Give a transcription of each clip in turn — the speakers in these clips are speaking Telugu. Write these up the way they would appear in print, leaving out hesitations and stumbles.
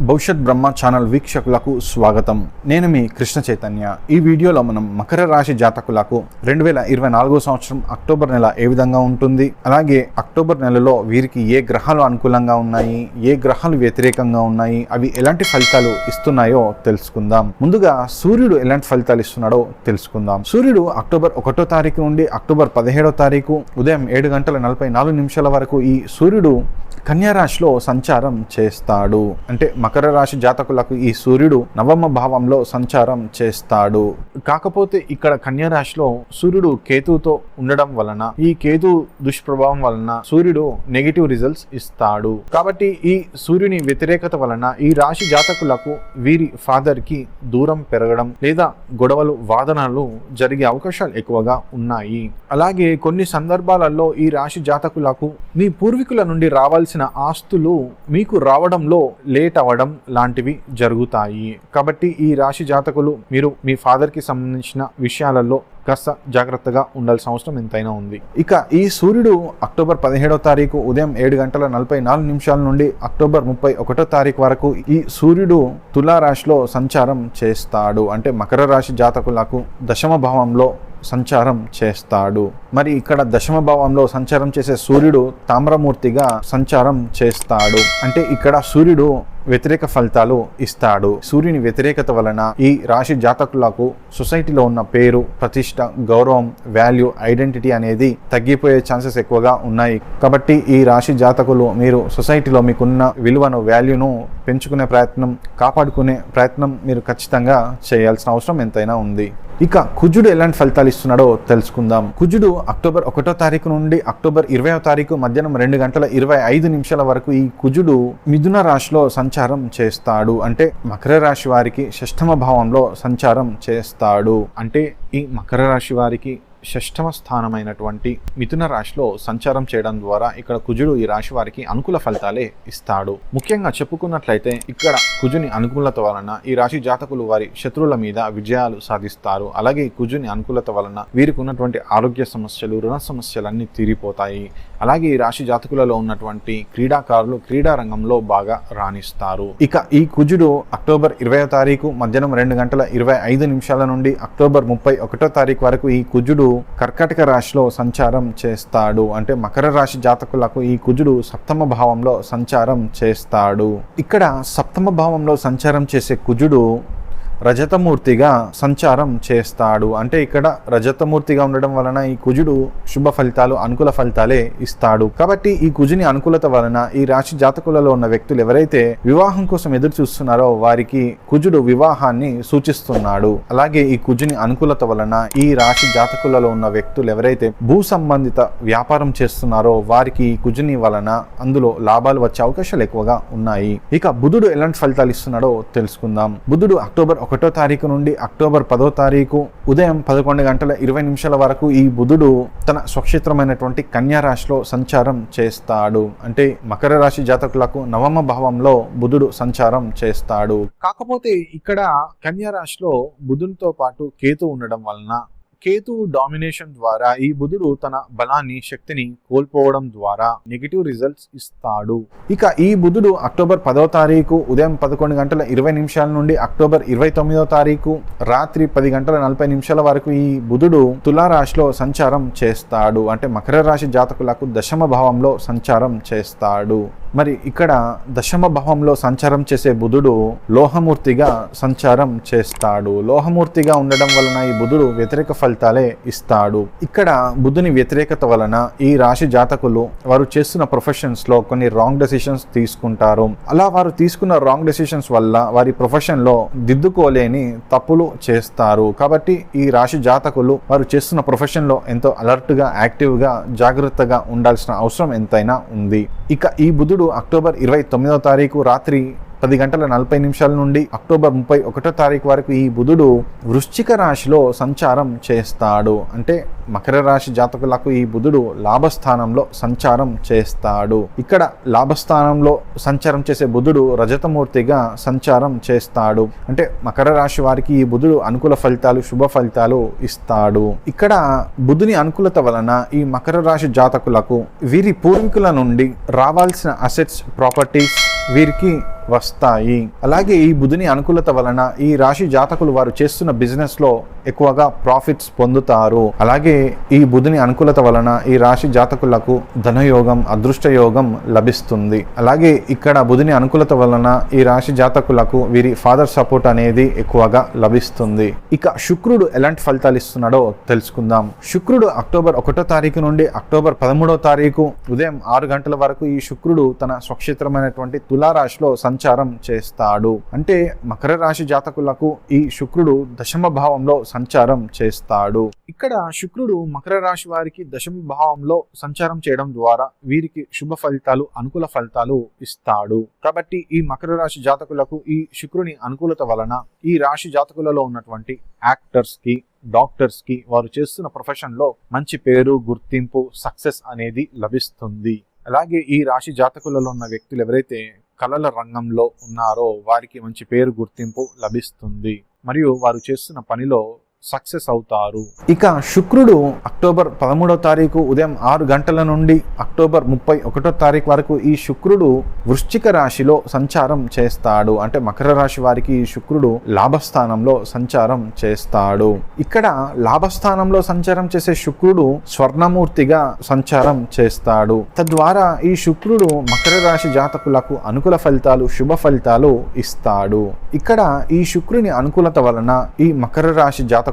భవిష్యత్ బ్రహ్మ ఛానల్ వీక్షకులకు స్వాగతం. నేను మీ కృష్ణ చైతన్య. ఈ వీడియోలో మనం మకర రాశి జాతకులకు 2024 సంవత్సరం అక్టోబర్ నెల ఏ విధంగా ఉంటుంది, అలాగే అక్టోబర్ నెలలో వీరికి ఏ గ్రహాలు అనుకూలంగా ఉన్నాయి, ఏ గ్రహాలు వ్యతిరేకంగా ఉన్నాయి, అవి ఎలాంటి ఫలితాలు ఇస్తున్నాయో తెలుసుకుందాం. ముందుగా సూర్యుడు ఎలాంటి ఫలితాలు ఇస్తున్నాడో తెలుసుకుందాం. సూర్యుడు అక్టోబర్ 1వ తారీఖు నుండి అక్టోబర్ 17వ తారీఖు ఉదయం 7:44 వరకు ఈ సూర్యుడు కన్యా రాశిలో సంచారం చేస్తాడు. అంటే మకర రాశి జాతకులకు ఈ సూర్యుడు నవమ భావంలో సంచారం చేస్తాడు. కాకపోతే ఇక్కడ కన్యా రాశిలో సూర్యుడు కేతువుతో ఉండడం వలన, ఈ కేతు దుష్ప్రభావం వలన సూర్యుడు నెగిటివ్ రిజల్ట్స్ ఇస్తాడు. కాబట్టి ఈ సూర్యుని వ్యతిరేకత వలన ఈ రాశి జాతకులకు వీరి ఫాదర్ కి దూరం పెరగడం లేదా గొడవలు, వాదనలు జరిగే అవకాశాలు ఎక్కువగా ఉన్నాయి. అలాగే కొన్ని సందర్భాలలో ఈ రాశి జాతకులకు మీ పూర్వీకుల నుండి రావాల్సిన ఆస్తులు మీకు రావడంలో లేట్ అవ్వడం లాంటివి జరుగుతాయి. కాబట్టి ఈ రాశి జాతకులు మీరు మీ ఫాదర్ కి సంబంధించిన విషయాలలో కాస్త జాగ్రత్తగా ఉండాల్సిన అవసరం ఎంతైనా ఉంది. ఇక ఈ సూర్యుడు అక్టోబర్ 17వ తారీఖు ఉదయం 7:44 నుండి అక్టోబర్ 31వ తారీఖు వరకు ఈ సూర్యుడు తులారాశిలో సంచారం చేస్తాడు. అంటే మకర రాశి జాతకులకు దశమ భావంలో సంచారం చేస్తాడు. మరి ఇక్కడ దశమ భావంలో సంచారం చేసే సూర్యుడు తామ్రమూర్తిగా సంచారం చేస్తాడు. అంటే ఇక్కడ సూర్యుడు వ్యతిరేక ఫలితాలు ఇస్తాడు. సూర్యుని వ్యతిరేకత వలన ఈ రాశి జాతకులకు సొసైటీలో ఉన్న పేరు, ప్రతిష్ట, గౌరవం, వాల్యూ, ఐడెంటిటీ అనేది తగ్గిపోయే ఛాన్సెస్ ఎక్కువగా ఉన్నాయి. కాబట్టి ఈ రాశి జాతకులు మీరు సొసైటీలో మీకున్న విలువను, వాల్యూను పెంచుకునే ప్రయత్నం, కాపాడుకునే ప్రయత్నం మీరు ఖచ్చితంగా చేయాల్సిన అవసరం ఎంతైనా ఉంది. ఇక కుజుడు ఎలాంటి ఫలితాలు ఇస్తున్నాడో తెలుసుకుందాం. కుజుడు అక్టోబర్ 1వ తారీఖు నుండి అక్టోబర్ 20వ తారీఖు మధ్యాహ్నం 2:25 వరకు ఈ కుజుడు మిథున రాశిలో సంచారం చేస్తాడు. అంటే మకర రాశి వారికి షష్ఠమ భావంలో సంచారం చేస్తాడు. అంటే ఈ మకర రాశి వారికి షష్ఠమ స్థానమైనటువంటి మిథున రాశిలో సంచారం చేయడం ద్వారా ఇక్కడ కుజుడు ఈ రాశి వారికి అనుకూల ఫలితాలే ఇస్తాడు. ముఖ్యంగా చెప్పుకున్నట్లయితే ఇక్కడ కుజుని అనుకూలత వలన ఈ రాశి జాతకులు వారి శత్రువుల మీద విజయాలు సాధిస్తారు. అలాగే ఈ కుజుని అనుకూలత వలన వీరికి ఉన్నటువంటి ఆరోగ్య సమస్యలు, రుణ సమస్యలన్నీ తీరిపోతాయి. అలాగే ఈ రాశి జాతకులలో ఉన్నటువంటి క్రీడాకారులు క్రీడా రంగంలో బాగా రాణిస్తారు. ఇక ఈ కుజుడు అక్టోబర్ 20వ తారీఖు మధ్యాహ్నం 2:25 నుండి అక్టోబర్ 31వ తారీఖు వరకు ఈ కుజుడు కర్కాటక రాశిలో సంచారం చేస్తాడు. అంటే మకర రాశి జాతకులకు ఈ కుజుడు సప్తమ భావంలో సంచారం చేస్తాడు. ఇక్కడ సప్తమ భావంలో సంచారం చేసే కుజుడు రజతమూర్తిగా సంచారం చేస్తాడు. అంటే ఇక్కడ రజతమూర్తిగా ఉండడం వలన ఈ కుజుడు శుభ ఫలితాలు, అనుకూల ఫలితాలే ఇస్తాడు. కాబట్టి ఈ కుజుని అనుకూలత వలన ఈ రాశి జాతకులలో ఉన్న వ్యక్తులు ఎవరైతే వివాహం కోసం ఎదురు చూస్తున్నారో వారికి కుజుడు వివాహాన్ని సూచిస్తున్నాడు. అలాగే ఈ కుజుని అనుకూలత వలన ఈ రాశి జాతకులలో ఉన్న వ్యక్తులు ఎవరైతే భూ సంబంధిత వ్యాపారం చేస్తున్నారో వారికి ఈ కుజుని వలన అందులో లాభాలు వచ్చే అవకాశాలు ఎక్కువగా ఉన్నాయి. ఇక బుధుడు ఎలాంటి ఫలితాలు ఇస్తున్నాడో తెలుసుకుందాం. బుధుడు అక్టోబర్ 1వ తారీఖు నుండి అక్టోబర్ 10వ తారీఖు ఉదయం 11:20 వరకు ఈ బుధుడు తన స్వక్షేత్రమైనటువంటి కన్యా రాశిలో సంచారం చేస్తాడు. అంటే మకర రాశి జాతకులకు నవమ భావంలో బుధుడు సంచారం చేస్తాడు. కాకపోతే ఇక్కడ కన్యా రాశిలో బుధునితో పాటు కేతు ఉండడం వలన కేతు డామినేషన్ ద్వారా ఈ బుధుడు తన బలాన్ని, శక్తిని కోల్పోవడం ద్వారా నెగిటివ్ రిజల్ట్స్ ఇస్తాడు. ఇక ఈ బుధుడు అక్టోబర్ 10వ తారీఖు ఉదయం 11:20 నుండి అక్టోబర్ 29వ తారీఖు రాత్రి 10:40 వరకు ఈ బుధుడు తులారాశిలో సంచారం చేస్తాడు. అంటే మకర రాశి జాతకులకు దశమ భావంలో సంచారం చేస్తాడు. మరి ఇక్కడ దశమ భావంలో సంచారం చేసే బుధుడు లోహమూర్తిగా సంచారం చేస్తాడు. లోహమూర్తిగా ఉండడం వలన ఈ బుధుడు వ్యతిరేక ఫలితాలే ఇస్తాడు. ఇక్కడ బుధుని వ్యతిరేకత వలన ఈ రాశి జాతకులు వారు చేస్తున్న ప్రొఫెషన్స్ లో కొన్ని రాంగ్ డెసిషన్స్ తీసుకుంటారు. అలా వారు తీసుకున్న రాంగ్ డెసిషన్స్ వల్ల వారి ప్రొఫెషన్ లో దిద్దుకోలేని తప్పులు చేస్తారు. కాబట్టి ఈ రాశి జాతకులు వారు చేస్తున్న ప్రొఫెషన్ లో ఎంతో అలర్ట్ గా, యాక్టివ్ గా, జాగ్రత్తగా ఉండాల్సిన అవసరం ఎంతైనా ఉంది. ఇక ఈ బుధుడు అక్టోబర్ 29వ తారీఖు రాత్రి 10:40 నుండి అక్టోబర్ 31వ తారీఖు వరకు ఈ బుధుడు వృశ్చిక రాశిలో సంచారం చేస్తాడు. అంటే మకర రాశి జాతకులకు ఈ బుధుడు లాభస్థానంలో సంచారం చేస్తాడు. ఇక్కడ లాభస్థానంలో సంచారం చేసే బుధుడు రజతమూర్తిగా సంచారం చేస్తాడు. అంటే మకర రాశి వారికి ఈ బుధుడు అనుకూల ఫలితాలు, శుభ ఫలితాలు ఇస్తాడు. ఇక్కడ బుధుని అనుకూలత వలన ఈ మకర రాశి జాతకులకు వీరి పూర్వీకుల నుండి రావాల్సిన అసెట్స్, ప్రాపర్టీస్ వీరికి వస్తాయి. అలాగే ఈ బుధుని అనుకూలత వలన ఈ రాశి జాతకులు వారు చేస్తున్న బిజినెస్ లో ఎక్కువగా ప్రాఫిట్స్ పొందుతారు. అలాగే ఈ బుధుని అనుకూలత వలన ఈ రాశి జాతకులకు ధనయోగం, అదృష్ట యోగం లభిస్తుంది. అలాగే ఇక్కడ బుధుని అనుకూలత వలన ఈ రాశి జాతకులకు వీరి ఫాదర్ సపోర్ట్ అనేది ఎక్కువగా లభిస్తుంది. ఇక శుక్రుడు ఎలాంటి ఫలితాలు ఇస్తున్నాడో తెలుసుకుందాం. శుక్రుడు అక్టోబర్ 1వ తారీఖు నుండి అక్టోబర్ 13వ తారీఖు ఉదయం 6 గంటల వరకు ఈ శుక్రుడు తన స్వక్షేత్రమైనటువంటి తులారాశిలో సంచారం చేస్తాడు. అంటే మకర రాశి జాతకులకు ఈ శుక్రుడు దశమ భావంలో సంచారం చేస్తాడు. ఇక్కడ శుక్రుడు మకర రాశి వారికి దశమ భావంలో సంచారం చేయడం ద్వారా వీరికి శుభ ఫలితాలు, అనుకూల ఫలితాలు ఇస్తాడు. కాబట్టి ఈ మకర రాశి జాతకులకు ఈ శుక్రుని అనుకూలత వలన ఈ రాశి జాతకులలో ఉన్నటువంటి యాక్టర్స్ కి, డాక్టర్స్ కి వారు చేస్తున్న ప్రొఫెషన్ లో మంచి పేరు, గుర్తింపు, సక్సెస్ అనేది లభిస్తుంది. అలాగే ఈ రాశి జాతకులలో ఉన్న వ్యక్తులు ఎవరైతే కళల రంగంలో ఉన్నారో వారికి మంచి పేరు, గుర్తింపు లభిస్తుంది. మరియు వారు చేస్తున్న పనిలో సక్సెస్ అవుతారు. ఇక శుక్రుడు అక్టోబర్ 13వ తారీఖు ఉదయం 6 గంటల నుండి అక్టోబర్ 31వ తారీఖు వరకు ఈ శుక్రుడు వృశ్చిక రాశిలో సంచారం చేస్తాడు. అంటే మకర రాశి వారికి ఈ శుక్రుడు లాభస్థానంలో సంచారం చేస్తాడు. ఇక్కడ లాభస్థానంలో సంచారం చేసే శుక్రుడు స్వర్ణమూర్తిగా సంచారం చేస్తాడు. తద్వారా ఈ శుక్రుడు మకర రాశి జాతకులకు అనుకూల ఫలితాలు, శుభ ఫలితాలు ఇస్తాడు. ఇక్కడ ఈ శుక్రుని అనుకూలత వలన ఈ మకర రాశి జాతకులకు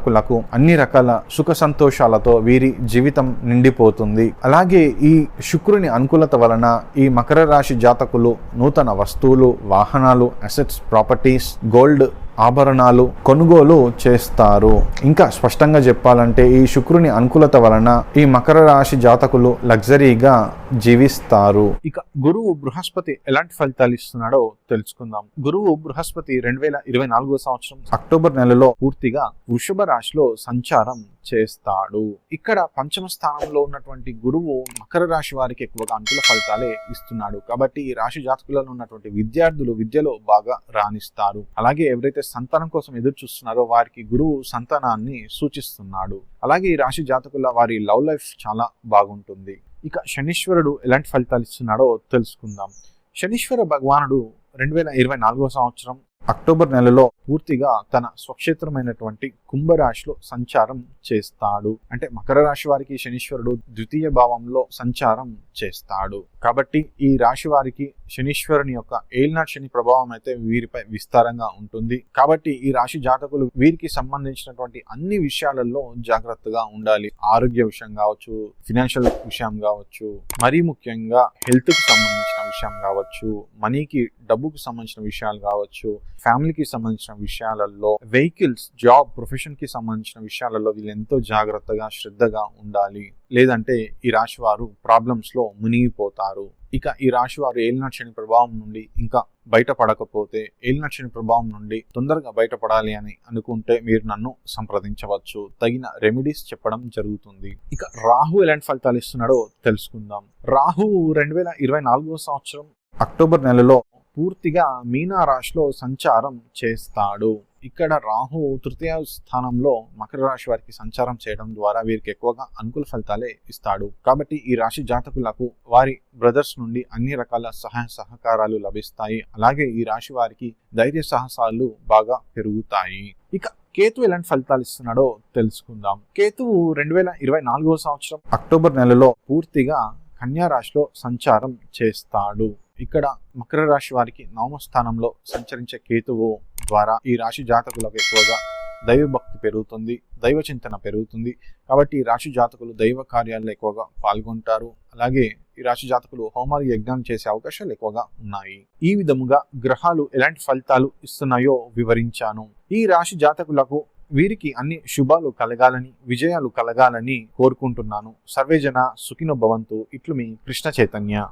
అన్ని రకాల సుఖ సంతోషాలతో వీరి జీవితం నిండిపోతుంది. అలాగే ఈ శుక్రుని అనుకూలత వలన ఈ మకర రాశి జాతకులు నూతన వస్తువులు, వాహనాలు, అసెట్స్, ప్రాపర్టీస్, గోల్డ్ ఆభరణాలు కొనుగోలు చేస్తారు. ఇంకా స్పష్టంగా చెప్పాలంటే ఈ శుక్రుని అనుకూలత వలన ఈ మకర రాశి జాతకులు లగ్జరీగా జీవిస్తారు. ఇక గురువు బృహస్పతి ఎలాంటి ఫలితాలు ఇస్తున్నాడో తెలుసుకుందాం. గురువు బృహస్పతి 2024 సంవత్సరం అక్టోబర్ నెలలో పూర్తిగా వృషభ రాశిలో సంచారం చేస్తాడు. ఇక్కడ పంచమ స్థానంలో ఉన్నటువంటి గురువు మకర రాశి వారికి ఎక్కువగా అనుకూల ఫలితాలే ఇస్తున్నాడు. కాబట్టి ఈ రాశి జాతకులలో ఉన్నటువంటి విద్యార్థులు విద్యలో బాగా రాణిస్తారు. అలాగే ఎవరైతే సంతానం కోసం ఎదురు చూస్తున్నారో వారికి గురువు సంతానాన్ని సూచిస్తున్నాడు. అలాగే ఈ రాశి జాతకుల వారి లవ్ లైఫ్ చాలా బాగుంటుంది. ఇక శనీశ్వరుడు ఎలాంటి ఫలితాలు ఇస్తున్నాడో తెలుసుకుందాం. శనీశ్వర భగవానుడు 2024 సంవత్సరం అక్టోబర్ నెలలో పూర్తిగా తన స్వక్షేత్రమైనటువంటి కుంభరాశిలో సంచారం చేస్తాడు. అంటే మకర రాశి వారికి శనీశ్వరుడు ద్వితీయ భావంలో సంచారం చేస్తాడు. కాబట్టి ఈ రాశి వారికి శనీశ్వరుని యొక్క ఏలినాటి శని ప్రభావం అయితే వీరిపై విస్తారంగా ఉంటుంది. కాబట్టి ఈ రాశి జాతకులు వీరికి సంబంధించినటువంటి అన్ని విషయాలలో జాగ్రత్తగా ఉండాలి. ఆరోగ్య విషయం కావచ్చు, ఫినాన్షియల్ విషయం కావచ్చు, మరీ ముఖ్యంగా హెల్త్ కు సంబంధించిన విషయం కావచ్చు, మనీకి, డబ్బుకు సంబంధించిన విషయాలు కావచ్చు, ఫ్యామిలీకి సంబంధించిన విషయాలలో, వెహికల్స్, జాబ్, ప్రొఫెషన్ కి సంబంధించిన విషయాలలో వీళ్ళు ఎంతో జాగ్రత్తగా, శ్రద్ధగా ఉండాలి. లేదంటే ఈ రాశి వారు ప్రాబ్లమ్స్ లో మునిగిపోతారు. ఇక ఈ రాశి వారు ఏలినాటి శని ప్రభావం నుండి ఇంకా బయటపడకపోతే, ఏలినాటి శని ప్రభావం నుండి తొందరగా బయటపడాలి అని అనుకుంటే మీరు నన్ను సంప్రదించవచ్చు. తగిన రెమెడీస్ చెప్పడం జరుగుతుంది. ఇక రాహు ఎలాంటి ఫలితాలు ఇస్తున్నాడో తెలుసుకుందాం. రాహు 2024 సంవత్సరం అక్టోబర్ నెలలో పూర్తిగా మీనా రాశిలో సంచారం చేస్తాడు. ఇక్కడ రాహు తృతీయ స్థానంలో మకర రాశి వారికి సంచారం చేయడం ద్వారా వీరికి ఎక్కువగా అనుకూల ఫలితాలే ఇస్తాడు. కాబట్టి ఈ రాశి జాతకులకు వారి బ్రదర్స్ నుండి అన్ని రకాల సహాయ సహకారాలు లభిస్తాయి. అలాగే ఈ రాశి వారికి ధైర్య సాహసాలు బాగా పెరుగుతాయి. ఇక కేతు ఎలాంటి ఫలితాలు ఇస్తున్నాడో తెలుసుకుందాం. కేతువు 2024 సంవత్సరం అక్టోబర్ నెలలో పూర్తిగా కన్యా రాశిలో సంచారం చేస్తాడు. ఇక్కడ మకర రాశి వారికి 9వ స్థానంలో సంచరించే కేతువు ద్వారా ఈ రాశి జాతకులకు ఎక్కువగా దైవభక్తి పెరుగుతుంది, దైవ చింతన పెరుగుతుంది. కాబట్టి ఈ రాశి జాతకులు దైవ కార్యాల్లో ఎక్కువగా పాల్గొంటారు. అలాగే ఈ రాశి జాతకులు హోమాలు, యజ్ఞాలు చేసే అవకాశాలు ఎక్కువగా ఉన్నాయి. ఈ విధముగా గ్రహాలు ఎలాంటి ఫలితాలు ఇస్తున్నాయో వివరించాను. ఈ రాశి జాతకులకు వీరికి అన్ని శుభాలు కలగాలని, విజయాలు కలగాలని కోరుకుంటున్నాను. సర్వేజన సుఖినో భవంతు. ఇట్లు మీ కృష్ణ చైతన్య.